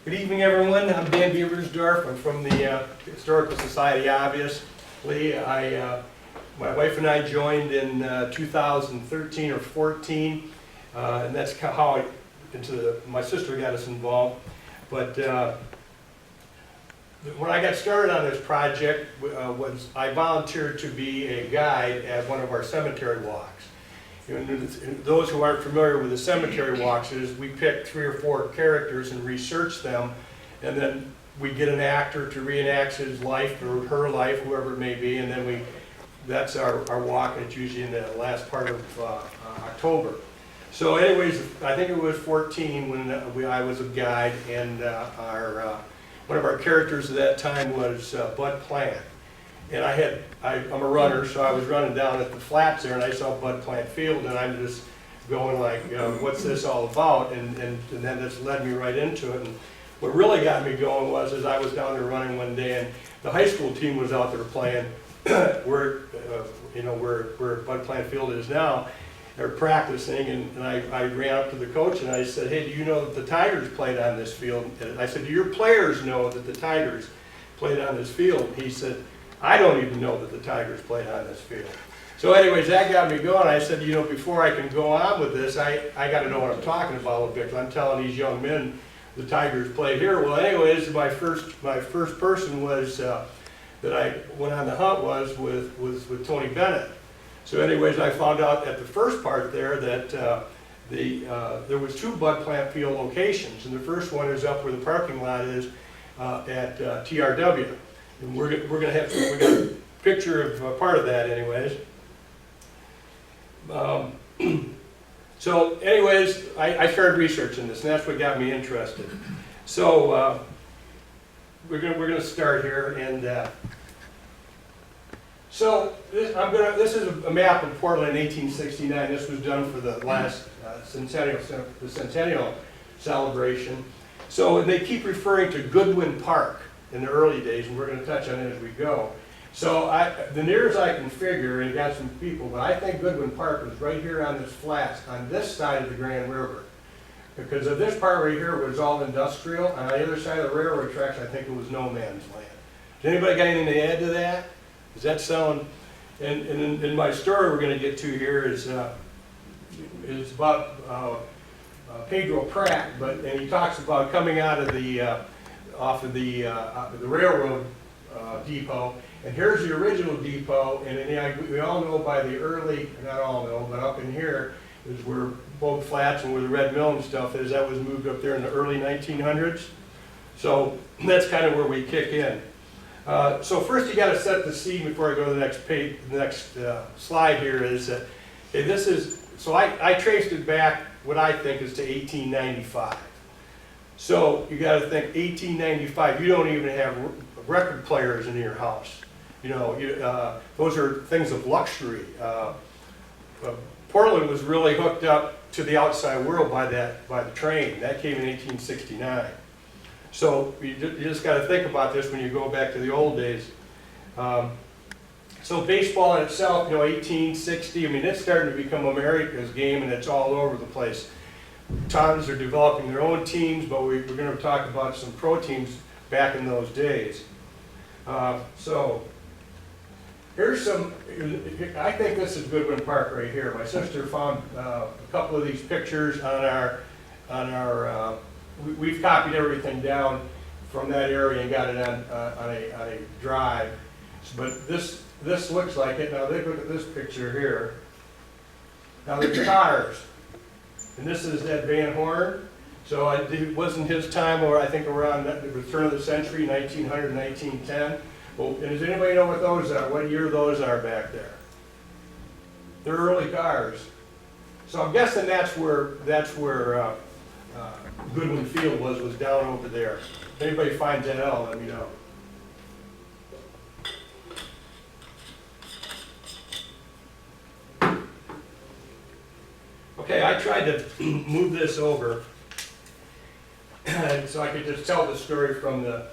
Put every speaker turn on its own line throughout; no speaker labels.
Good evening, everyone. I'm Dan Bewersdorff. I'm from the Historical Society, obviously. My wife and I joined in 2013 or 14, and that's how my sister got us involved. But when I got started on this project, I volunteered to be a guide at one of our cemetery walks. Those who aren't familiar with the cemetery walks is we pick 3 or 4 characters and research them, and then we get an actor to reenact his life or her life, whoever it may be, and then that's our walk. It's usually in the last part of October. So anyways, I think it was 14 when I was a guide, and one of our characters at that time was Bud Plant. And I'm a runner, so I was running down at the flats there, and I saw Bud Plant Field, and I'm just going like, what's this all about? And then this led me right into it. And what really got me going was, I was down there running one day, and the high school team was out there playing where Bud Plant Field is now. They're practicing, and I ran up to the coach and I said, hey, do you know that the Tigers played on this field? And I said, do your players know that the Tigers played on this field? And he said, I don't even know that the Tigers played on this field. So anyways, that got me going. I said, before I can go on with this, I got to know what I'm talking about a little bit, because I'm telling these young men the Tigers played here. Well, anyways, my first person was that I went on the hunt was with Tony Bennett. So anyways, I found out at the first part there that there was 2 Bud Plant Field locations, and the first one is up where the parking lot is at TRW. And we got a picture of part of that anyways. So anyways, I started researching this, and that's what got me interested. So we're gonna start here, and so this is a map of Portland in 1869. This was done for the last centennial celebration. So they keep referring to Goodwin Park in the early days, and we're going to touch on it as we go. So the nearest I can figure, and got some people, but I think Goodwin Park was right here on this flats, on this side of the Grand River. Because of this part right here was all industrial, and on the other side of the railroad tracks, I think it was no man's land. Does anybody got anything to add to that? Does that sound, and in my story we're going to get to here is about Pedro Pratt, and he talks about coming out of the off of the railroad depot, and here's the original depot, and we all know by the early, not all know, but up in here is where both flats and where the Red Mill and stuff is. That was moved up there in the early 1900s. So that's kind of where we kick in. So first you got to set the scene before I go to the next page. The next slide here is that this is, so I traced it back, what I think is to 1895. So you got to think 1895. You don't even have record players in your house. Those are things of luxury. Portland was really hooked up to the outside world by the train. That came in 1869. So you just got to think about this when you go back to the old days. So baseball in itself, 1860. I mean, it's starting to become America's game, and it's all over the place. Towns are developing their own teams, but we're going to talk about some pro teams back in those days. So here's some. I think this is Goodwin Park right here. My sister found a couple of these pictures on our. We've copied everything down from that area and got it on a drive. But this looks like it. Now look at this picture here. Now the cars. And this is Ed Van Horn. So it wasn't his time, or I think around the turn of the century, 1900, 1910. Well, and does anybody know what those are? What year those are back there? They're early cars. So I'm guessing that's where Goodwin Field was down over there. If anybody finds that out, let me know. Okay, I tried to move this over so I could just tell the story from the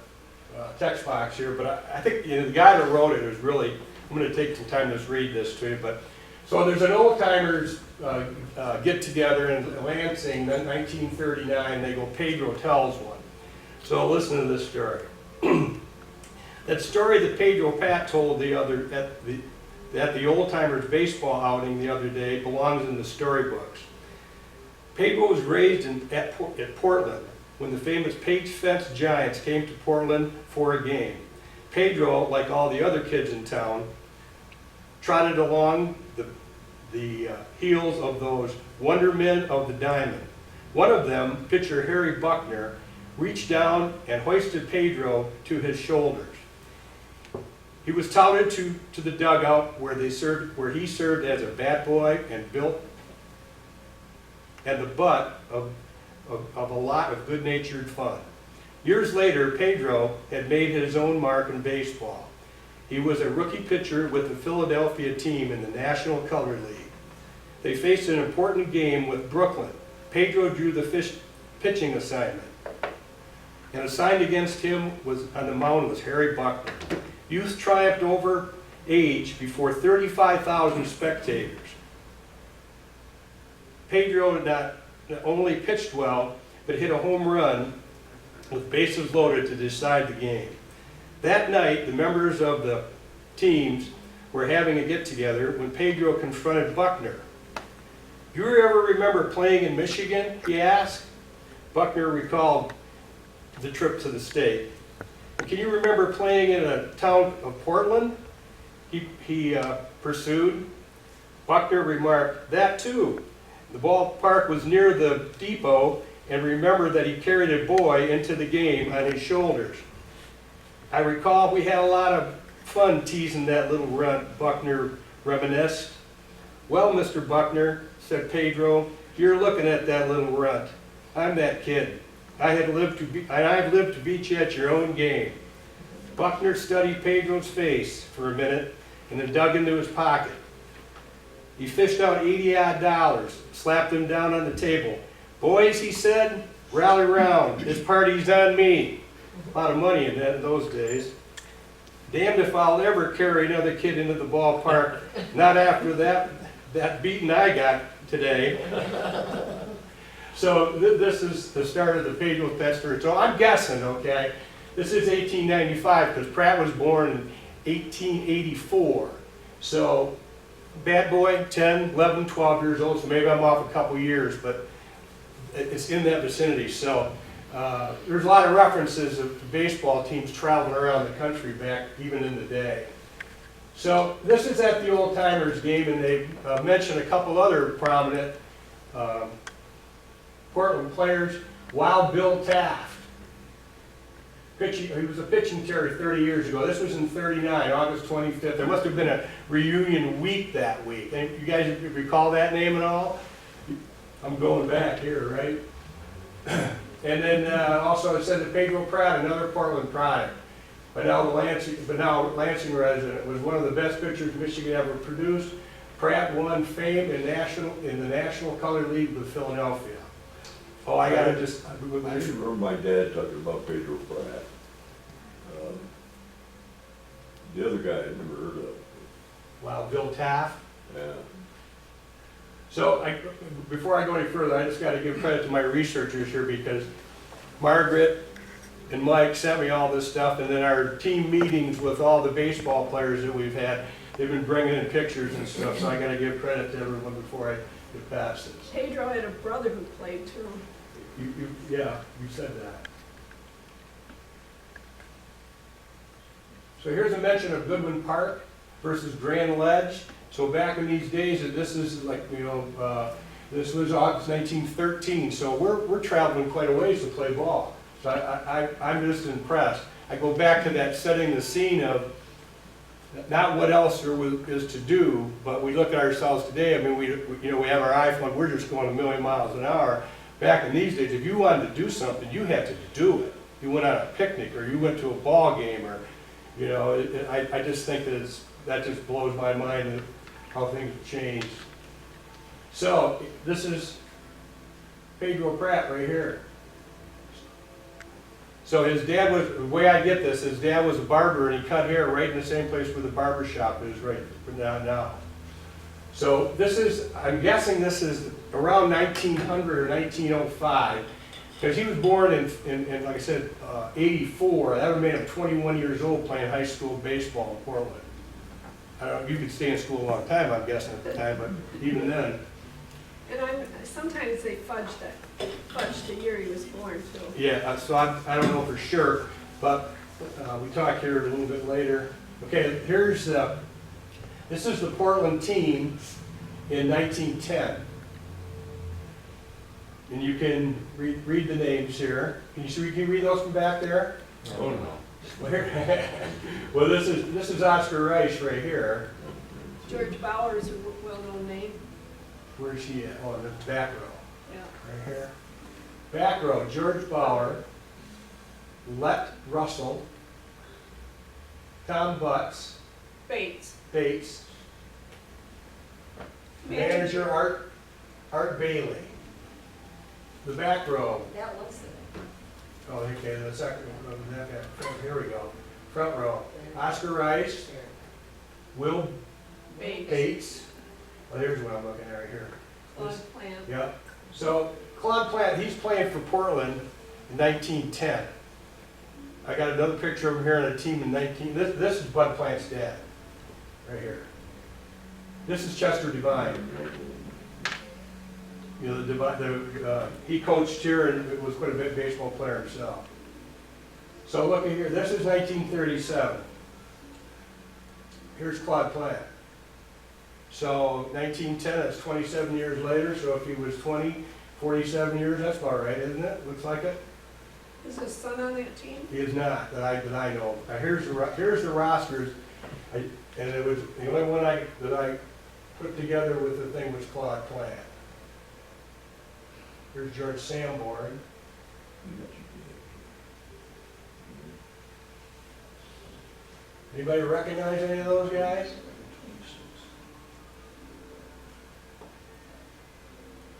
text box here, but I think the guy that wrote it was really, I'm going to take some time to just read this to you, but so there's an old timers get together in Lansing, then 1939, they go Pedro tells one. So listen to this story. That story that Pedro Pratt told at the Old Timers baseball outing the other day belongs in the storybooks. Pedro was raised at Portland when the famous Paige Fence Giants came to Portland for a game. Pedro, like all the other kids in town, trotted along the heels of those wonder men of the diamond. One of them, pitcher Harry Buckner, reached down and hoisted Pedro to his shoulders. He was touted to the dugout where he served as a bat boy and the butt of a lot of good-natured fun. Years later, Pedro had made his own mark in baseball. He was a rookie pitcher with the Philadelphia team in the National Color League. They faced an important game with Brooklyn. Pedro drew the pitching assignment, and assigned against him on the mound was Harry Buckner. Youth triumphed over age before 35,000 spectators. Pedro not only pitched well, but hit a home run with bases loaded to decide the game. That night, the members of the teams were having a get-together when Pedro confronted Buckner. "Do you ever remember playing in Michigan?" he asked. Buckner recalled the trip to the state. "Can you remember playing in a town of Portland?" He pursued. Buckner remarked, "That too. The ballpark was near the depot, and remembered that he carried a boy into the game on his shoulders. I recall we had a lot of fun teasing that little runt," Buckner reminisced. "Well, Mr. Buckner," said Pedro, "you're looking at that little runt. I'm that kid. I've lived to beat you at your own game." Buckner studied Pedro's face for a minute and then dug into his pocket. He fished out $80-odd, slapped them down on the table. "Boys," he said, "rally round. This party's on me." A lot of money in those days. "Damned if I'll ever carry another kid into the ballpark, not after that beating I got today." So this is the start of the Pedro Pratt story. So I'm guessing, okay, this is 1895 because Pratt was born in 1884. So bad boy, 10, 11, 12 years old, so maybe I'm off a couple years, but it's in that vicinity. So there's a lot of references of baseball teams traveling around the country back even in the day. So this is at the Old Timers game, and they mentioned a couple other prominent Portland players. Wild Bill Taft. He was a pitching terrier 30 years ago. This was in '39, August 25th. There must have been a reunion week that week. And you guys recall that name at all? I'm going back here, right? And then also it said that Pedro Pratt, another Portland product, but now Lansing resident, was one of the best pitchers Michigan ever produced. Pratt won fame in the National Color League with Philadelphia. Oh, I gotta just.
I remember my dad talking about Pedro Pratt. The other guy I never heard of.
Wow, Bill Taft.
Yeah.
So before I go any further, I just got to give credit to my researchers here, because Margaret and Mike sent me all this stuff, and then our team meetings with all the baseball players that we've had, they've been bringing in pictures and stuff, so I got to give credit to everyone before I get past this.
Pedro had a brother who played too.
Yeah, you said that. So here's a mention of Goodwin Park versus Grand Ledge. So back in these days, this is like, this was August 1913, so we're traveling quite a ways to play ball. So I'm just impressed. I go back to that setting the scene of not what else there is to do, but we look at ourselves today. I mean, we have our iPhone, we're just going a million miles an hour. Back in these days, if you wanted to do something, you had to do it. You went on a picnic, or you went to a ball game, or, I just think that just blows my mind at how things have changed. So, this is Pedro Pratt right here. So his dad was, the way I get this, his dad was a barber, and he cut hair right in the same place where the barber shop is right now. So this is, I'm guessing this is around 1900 or 1905. Because he was born in, like I said, 84. That would have made him 21 years old playing high school baseball in Portland. I don't know, you could stay in school a long time, I'm guessing at the time, but even then.
And sometimes they fudge the year he was born too.
Yeah, so I don't know for sure, but we talk here a little bit later. Okay, here's, this is the Portland team in 1910. And you can read the names here. Can you read those from back there?
Oh, no.
Well, this is Oscar Rice right here.
George Bauer is a well-known name.
Where's he at? Oh, in the back row.
Yeah.
Right here. Back row, George Bauer, Let Russell, Tom Butts,
Bates.
Bates, manager Art Bailey. The back row,
That was it.
oh, okay, the second, here we go. Front row, Oscar Rice, Will
Bates.
Bates. Well, here's what I'm looking at right here.
Claude Plant.
Yep. So Claude Platt, he's playing for Portland in 1910. I got another picture of him here on the team in this is Bud Plant's dad, right here. This is Chester Devine. You know, he coached here and was quite a bit baseball player himself. So look at here, this is 1937. Here's Claude Platt. So 1910, that's 27 years later, so if he was 47 years, that's about right, isn't it? Looks like it.
Is his son on that team?
He is not, that I know. Now here's the rosters, and it was, the only one that I put together with the thing was Claude Platt. Here's George Sanborn. Anybody recognize any of those guys?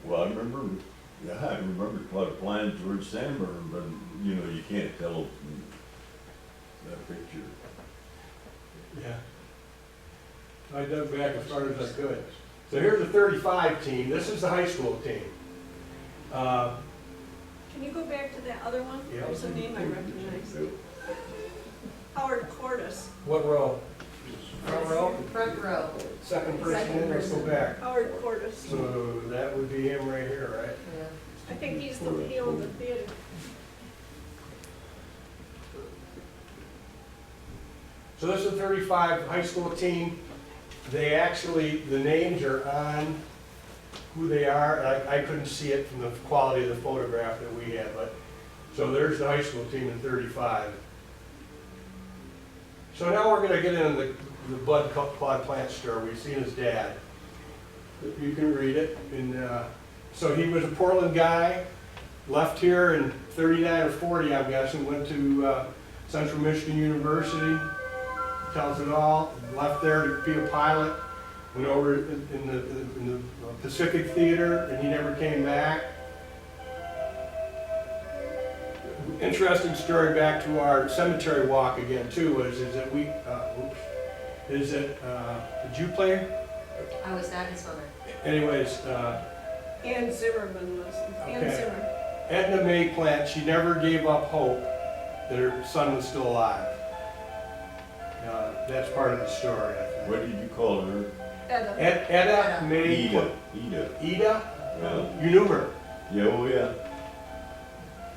Well, I remember Claude Plant, George Sanborn, but, you know, you can't tell from that picture.
Yeah. I dug back as far as I could. So here's the 35 team. This is the high school team.
Can you go back to that other one?
Yeah.
That was a name I recognized. Howard Cordes.
What row? Front row?
Front row.
Second person in, let's go back.
Howard Cordes.
So that would be him right here, right?
Yeah.
I think he owned the theater.
So this is the 35 high school team. They actually, the names are on who they are. I couldn't see it from the quality of the photograph that we had, but, so there's the high school team in 35. So now we're gonna get into the Bud Claude Plant story. We've seen his dad. You can read it. And so he was a Portland guy, left here in 39 or 40, I'm guessing, went to Central Michigan University, tells it all, left there to be a pilot, went over in the Pacific Theater, and he never came back. Interesting story back to our cemetery walk again too, is that we, did you play?
I was not his mother.
Anyways,
Ann Zimmerman was, Ann
Okay.
Zimmer.
Edna Mae Plant, she never gave up hope that her son was still alive. That's part of the story, I think.
What did you call her?
Etta.
Edna Mae.
Ida.
Ida?
Yeah.
You knew her?
Yeah, oh, yeah.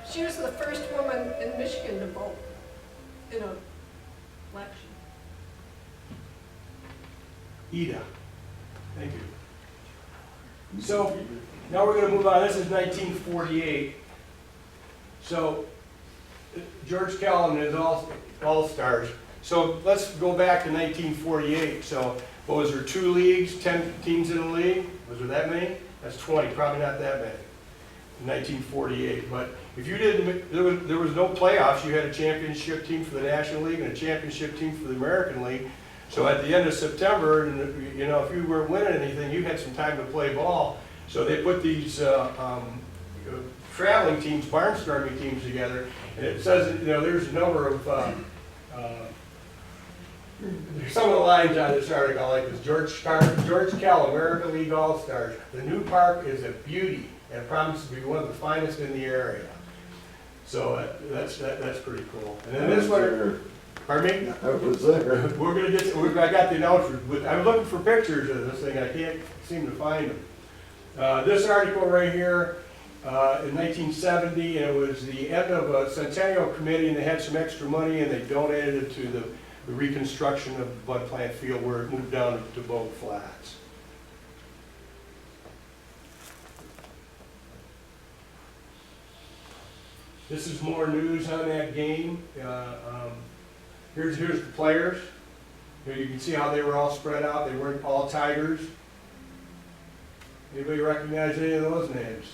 She was the first woman in Michigan to vote in a election.
Ida. Thank you. So, now we're going to move on. This is 1948. So, George Callan is all-stars. So, let's go back to 1948. So, what was there, 2 leagues, 10 teams in a league? Was there that many? That's 20, probably not that many. In 1948. But if you didn't, there was no playoffs. You had a championship team for the National League and a championship team for the American League. So at the end of September, and you know, if you weren't winning anything, you had some time to play ball. So they put these traveling teams, barnstorming teams together, and it says, you know, there's a number of some of the lines on this article, like this: George Kell, American League All-Stars. The new park is a beauty and promises to be one of the finest in the area. So that's pretty cool. And then this one, pardon me?
I was there.
We're gonna get, I got the announcement, but I'm looking for pictures of this thing, I can't seem to find them. This article right here, in 1970, and it was the end of a Centennial Committee, and they had some extra money, and they donated it to the reconstruction of the Bud Plant Field where it moved down to Bogue Flats. This is more news on that game. Here's the players. Here you can see how they were all spread out. They weren't all Tigers. Anybody recognize any of those names?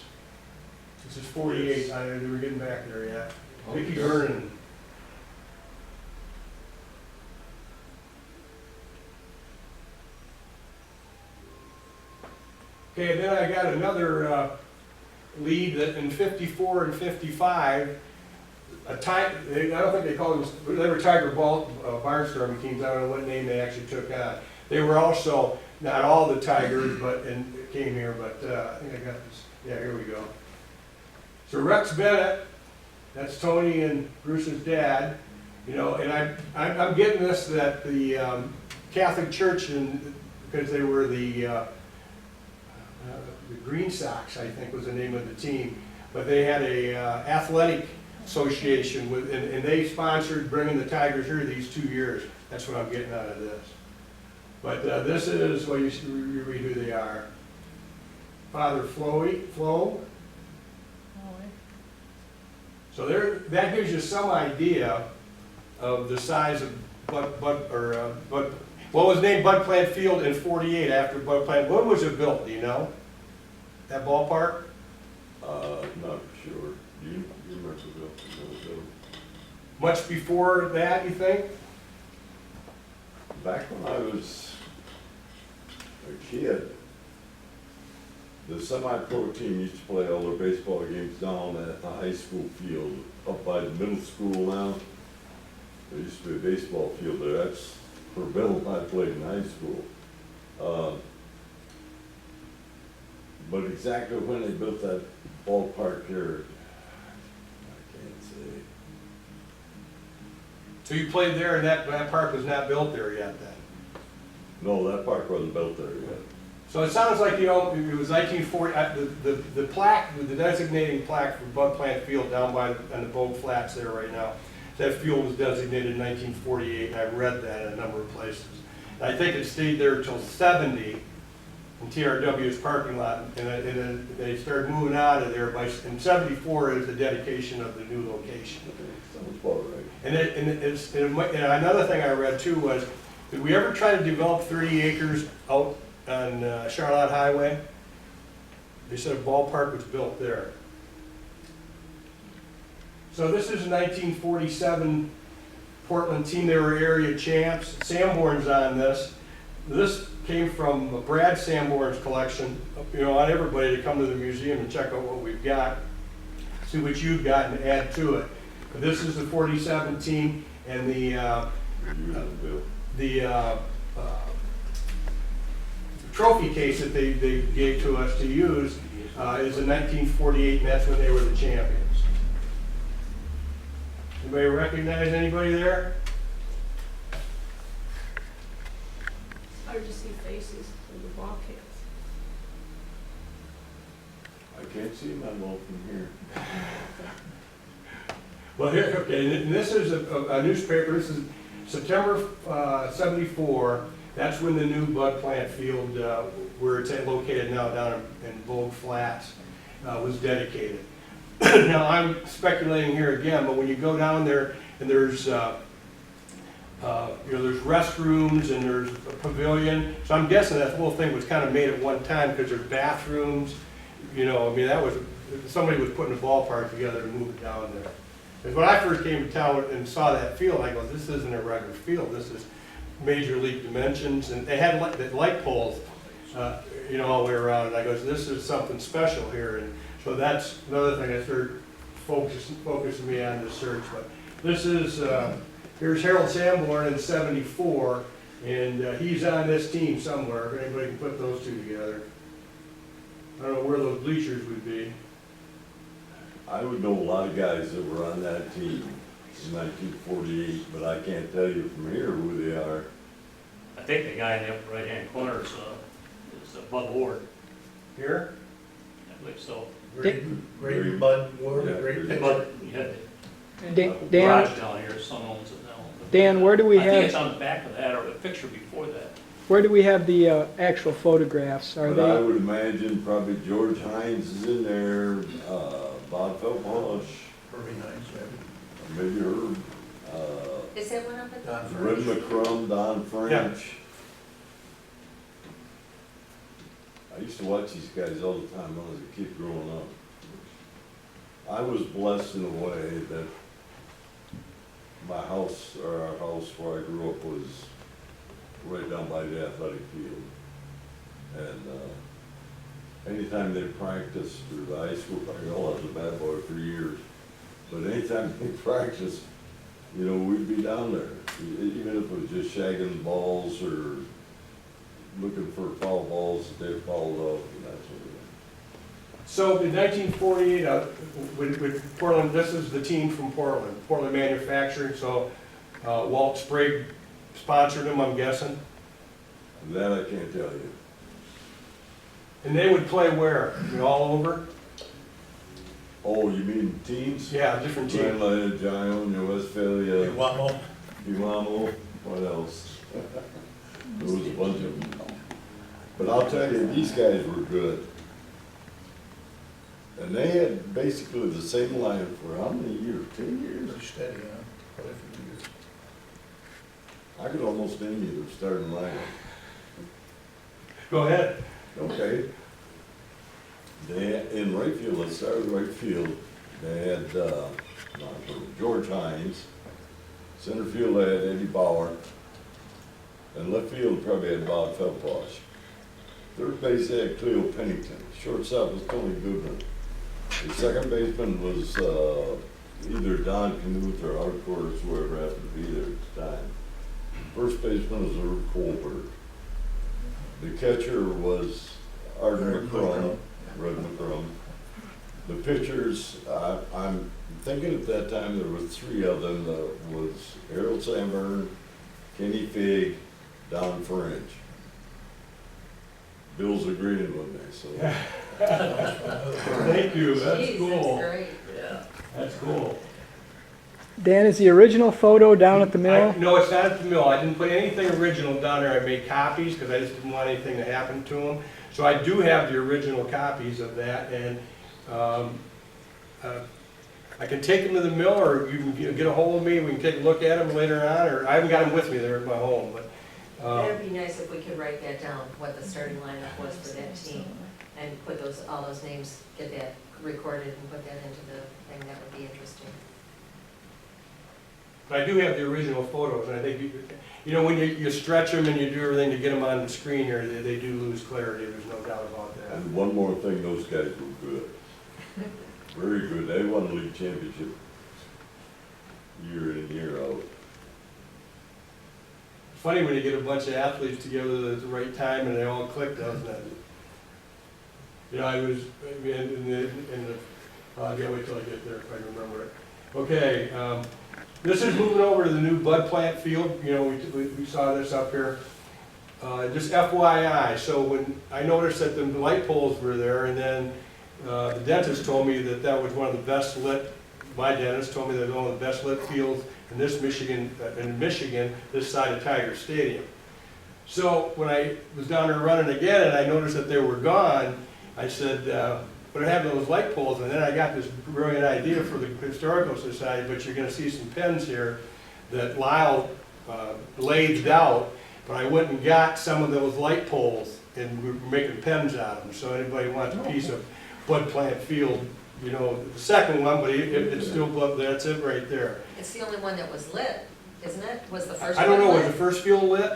This is 48.
Yes.
They were getting back there, yeah.
Oh,
Mickey
yes.
Vernon. Okay, and then I got another lead that in 54 and 55, I don't think they called them, they were Tiger barnstorming teams. I don't know what name they actually took on. They were also, not all the Tigers, but, and it came here, but I think I got this. Yeah, here we go. So Rex Bennett, that's Tony and Bruce's dad, you know, and I'm getting this that the Catholic Church, and because they were the Green Sox, I think was the name of the team, but they had a athletic association with, and they sponsored bringing the Tigers here these 2 years. That's what I'm getting out of this. But this is, well, you read who they are. Father Flo. So there, that gives you some idea of the size of what was named Bud Plant Field in 48 after Bud Plant. When was it built, do you know? That ballpark?
Not sure. You remember the
Much before that, you think?
back when I was a kid, the semi-pro team used to play all their baseball games down at the high school field up by the middle school now. There used to be a baseball field there. That's where Bill and I played in high school. But exactly when they built that ballpark here, I can't say.
So you played there and that park was not built there yet then?
No, that park wasn't built there yet.
So it sounds like, you know, it was 1940, the plaque, the designating plaque for Bud Plant Field down by, on the Bogue Flats there right now, that field was designated in 1948, and I've read that in a number of places. And I think it stayed there until 70 in TRW's parking lot, and then they started moving out of there by, in 74 is the dedication of the new location.
Sounds about right.
And another thing I read too was, did we ever try to develop 30 acres out on Charlotte Highway? They said a ballpark was built there. So this is a 1947 Portland team. They were area champs. Sanborn's on this. This came from Brad Sanborn's collection. You know, I want everybody to come to the museum and check out what we've got, see what you've got and add to it. But this is the 47 team, and the trophy case that they gave to us to use is in 1948, and that's when they were the champions. Anybody recognize anybody there?
It's hard to see faces in the Bobcats.
I can't see my wall from here.
Well, here, okay, and this is a newspaper. This is September 74. That's when the new Bud Plant Field, where it's located now down in Bogue Flats, was dedicated. Now, I'm speculating here again, but when you go down there and there's, you know, there's restrooms and there's a pavilion. So I'm guessing that whole thing was kind of made at one time because there's bathrooms. You know, I mean, that was, somebody was putting a ballpark together to move it down there. Because when I first came to town and saw that field, I go, this isn't a regular field. This is major league dimensions. And they had light poles, you know, all the way around. And I go, this is something special here. And so that's another thing I started focusing me on the search. But this is, here's Harold Sanborn in 74, and he's on this team somewhere, if anybody can put those two together. I don't know where those bleachers would be.
I would know a lot of guys that were on that team in 1948, but I can't tell you from here who they are.
I think the guy in the upper right-hand corner is Bud Ward,
Here?
I believe so.
Great Bud Ward,
Yeah,
great
great.
Bud, you had
Dan,
the
Dan,
garage down here, son owns it now.
Dan, where do we
I think it's
have,
on the back of that, or the picture before that.
where do we have the actual photographs? Are
But I
they,
would imagine probably George Hines is in there, Bob Feltbush, maybe Herb,
Is that one up at the?
Red McCrum, Don French. I used to watch these guys all the time when I was a kid growing up. I was blessed in a way that my house, or our house where I grew up, was right down by the athletic field. And anytime they practiced through the high school, I was a bad boy for years. But anytime they practiced, you know, we'd be down there, even if it was just shagging balls or looking for foul balls that they fouled off and that sort of thing.
So in 1948, with Portland, this is the team from Portland Manufacturing, so Walt Sprague sponsored them, I'm guessing.
And that I can't tell you.
And they would play where? I mean, all over?
Oh, you mean teams?
Yeah, different teams.
Grand Rapids, Ionia, Westphalia, Iwamo, what else? There was a bunch of them. But I'll tell you, these guys were good. And they had basically the same line for how many years? 10 years?
Steady, huh? Quite a few years.
I could almost name you the starting lineup.
Go ahead.
Okay. They, in right field, let's start with right field, they had, George Hines. Center field, they had Eddie Bauer. And left field probably had Bob Feltbush. Third base, they had Cleo Pennington. Shortstop was Tony Goodman. The second baseman was, either Don Knuth or Art Cordes, whoever happened to be there at the time. First baseman was Herb Colbert. The catcher was Art McCrum. Red McCrum. The pitchers, I'm thinking at that time there were three of them. That was Harold Sanborn, Kenny Fig, Don French. Bill's agreeing with me, so.
Thank you, that's
Jeez,
cool.
that's great.
Yeah.
That's cool.
Dan, is the original photo down at the mill?
No, it's not at the mill. I didn't put anything original down there. I made copies because I just didn't want anything to happen to them. So I do have the original copies of that, and I can take them to the mill, or you can get a hold of me, we can take a look at them later on, or I haven't got them with me, they're at my home, but.
That'd be nice if we could write that down, what the starting lineup was for that team, and put those, all those names, get that recorded and put that into the thing, that would be interesting.
But I do have the original photos, and I think, you know, when you stretch them and you do everything to get them on the screen here, they do lose clarity, there's no doubt about that.
And one more thing, those guys were good. Very good. They won the league championship year in and year out.
It's funny when you get a bunch of athletes together at the right time and they all click, doesn't it? You know, I was, I can't wait till I get there if I remember it. Okay, this is moving over to the new bud plant field. You know, we saw this up here. Just FYI, so when I noticed that the light poles were there, and then the dentist told me that that was one of the best lit, my dentist told me that one of the best lit fields in Michigan, this side of Tiger Stadium. So when I was down there running again and I noticed that they were gone, I said, what happened to those light poles? And then I got this brilliant idea for the Historical Society, but you're gonna see some pins here that Lyle lathed out, but I went and got some of those light poles and we're making pens out of them. So anybody wants a piece of bud plant field, you know, the second one, but it's still bud, that's it right there.
It's the only one that was lit, isn't it? Was the first
I
one
don't know, was the
lit?
first field lit?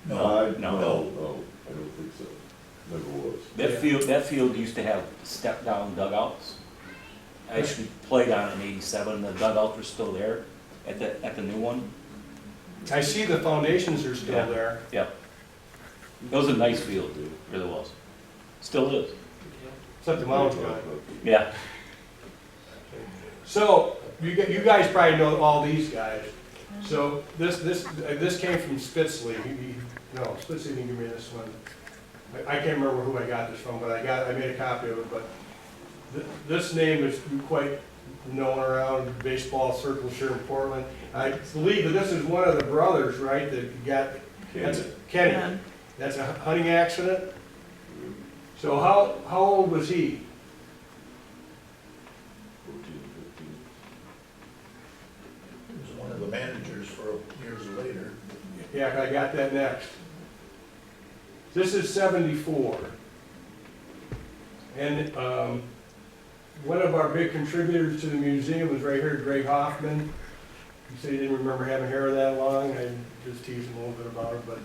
No, I don't think so. Never was.
That field used to have step-down dugouts. I actually played on it in '87, the dugouts were still there at the new one.
I see the foundations are still
Yeah.
there.
Yep. It was a nice field, dude, it really was. Still is.
Except the mound's gone.
Yeah.
So, you guys probably know all these guys. So, this came from Spitzley. No, Spitzley didn't give me this one. I can't remember who I got this from, but I made a copy of it, but this name is quite known around baseball circles here in Portland. I believe that this is one of the brothers, right, that got, that's Kenny. That's a hunting accident. So how old was he?
14, 15.
He was one of the managers for years later.
Yeah, I got that next. This is 74. And one of our big contributors to the museum was right here, Greg Hoffman. He said he didn't remember having hair that long. I just teased him a little bit about it, but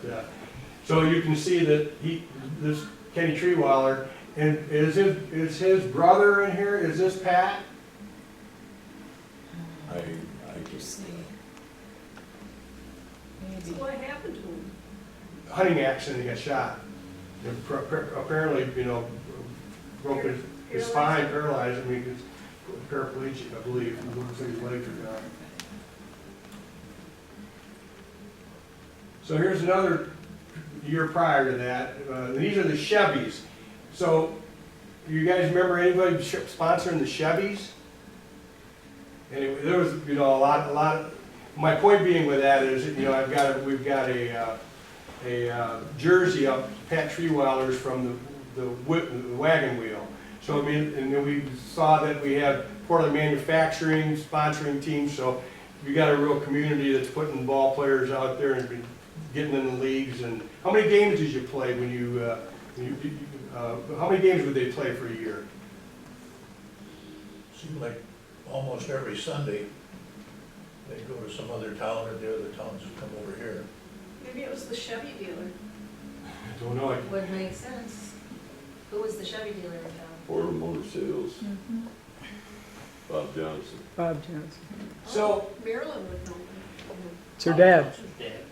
so you can see that this Kenny Treeweiler, and is his brother in here? Is this Pat?
I just,
So what happened to him?
Hunting accident, he got shot. Apparently, broke his spine, paralyzed him, he was paraplegic, I believe. It looks like his legs are gone. So here's another year prior to that. These are the Chevys. So, you guys remember anybody sponsoring the Chevys? Anyway, there was, a lot. My point being with that is, we've got a jersey of Pat Treeweiler's from the wagon wheel. So I mean, and then we saw that we have Portland Manufacturing sponsoring teams. So we got a real community that's putting ball players out there and been getting in the leagues. And how many games did you play when you? How many games would they play for a year?
Seemed like almost every Sunday, they'd go to some other town, or the other towns would come over here.
Maybe it was the Chevy dealer.
I don't know.
Would make sense. Who was the Chevy dealer in town?
Portland Motor Sales, Bob Johnson.
Bob Johnson.
So,
Marilyn would know.
It's her dad.
Dad.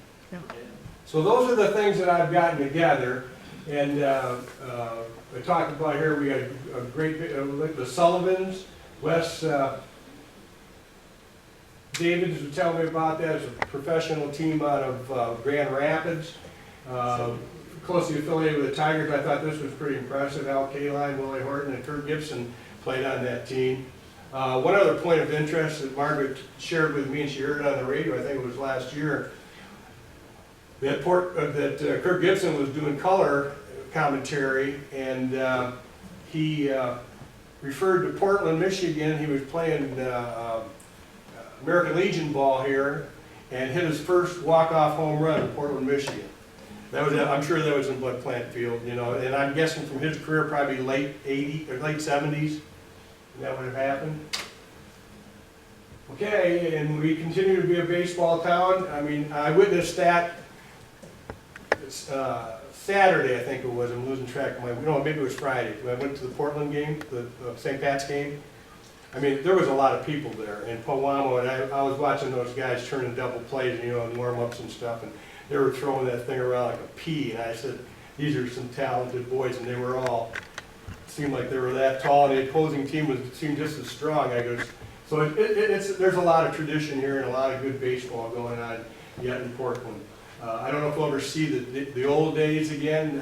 So those are the things that I've gotten together, and I talked about here, we got a great, the Sullivans, Wes Davids was telling me about that. It's a professional team out of Grand Rapids, closely affiliated with the Tigers. I thought this was pretty impressive. Al Kaline, Willie Horton, and Kurt Gibson played on that team. One other point of interest that Margaret shared with me, and she heard it on the radio, I think it was last year, that Kurt Gibson was doing color commentary, and he referred to Portland, Michigan. He was playing American Legion ball here, and hit his first walk-off home run in Portland, Michigan. That was, I'm sure that was in Blood Plant Field, and I'm guessing from his career, probably late 80s or late 70s, that would have happened. Okay, and we continue to be a baseball town. I mean, I witnessed that Saturday, I think it was. I'm losing track of maybe it was Friday. I went to the Portland game, the St. Pat's game. I mean, there was a lot of people there in Powamo, and I was watching those guys turning double plays, and warm-ups and stuff, and they were throwing that thing around like a pea, and I said, these are some talented boys, and they were all, seemed like they were that tall, and the opposing team seemed just as strong. I goes, so there's a lot of tradition here and a lot of good baseball going on yet in Portland. I don't know if we'll ever see the old days again.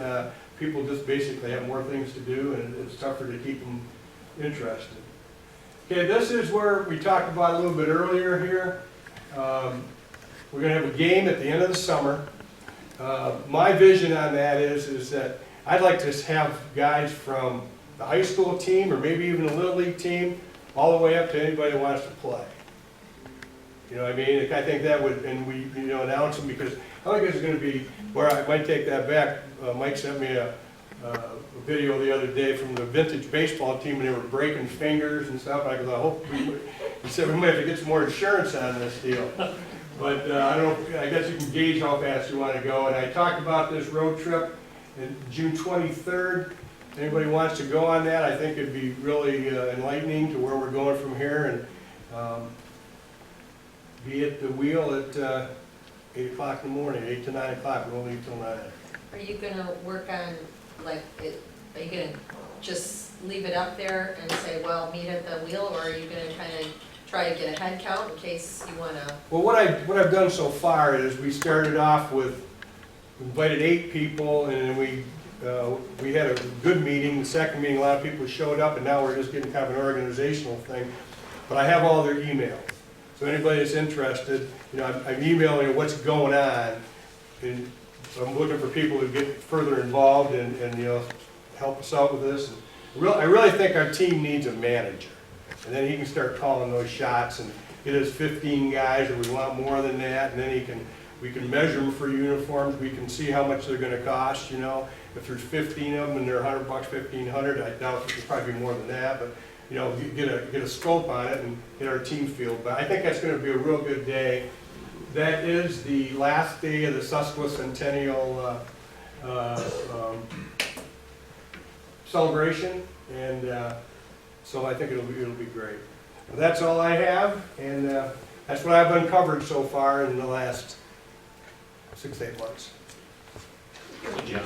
People just basically have more things to do, and it's tougher to keep them interested. Okay, this is where we talked about a little bit earlier here. We're going to have a game at the end of the summer. My vision on that is that I'd like to have guys from the high school team, or maybe even a little league team, all the way up to anybody who wants to play. You know what I mean? I think that would, and we announce them, because I think it's going to be, where I might take that back. Mike sent me a video the other day from the vintage baseball team, and they were breaking fingers and stuff. I hope he said we might have to get some more insurance on this deal. But I don't know, I guess you can gauge how fast you want to go. And I talked about this road trip in June 23rd. If anybody wants to go on that, I think it'd be really enlightening to where we're going from here, and be at the wheel at 8 o'clock in the morning, 8 to 9 o'clock. We won't leave till 9.
Are you gonna work on, are you gonna just leave it up there and say, well, meet at the wheel, or are you gonna kind of try to get a head count in case you wanna,
Well, what I've done so far is we started off with, invited 8 people, and then we had a good meeting. The second meeting, a lot of people showed up, and now we're just getting kind of an organizational thing. But I have all their emails, so anybody that's interested, I'm emailing what's going on, and so I'm looking for people to get further involved and help us out with this. I really think our team needs a manager, and then he can start calling those shots and get us 15 guys, or we want more than that, and then we can measure them for uniforms, we can see how much they're gonna cost, If there's 15 of them and they're $100, 1,500, I doubt it'll probably be more than that, but, get a scope on it and get our team feel. But I think that's gonna be a real good day. That is the last day of the Sesquicentennial celebration, and so I think it'll be great. Well, that's all I have, and that's what I've uncovered so far in the last 6 to 8 months.
Good job.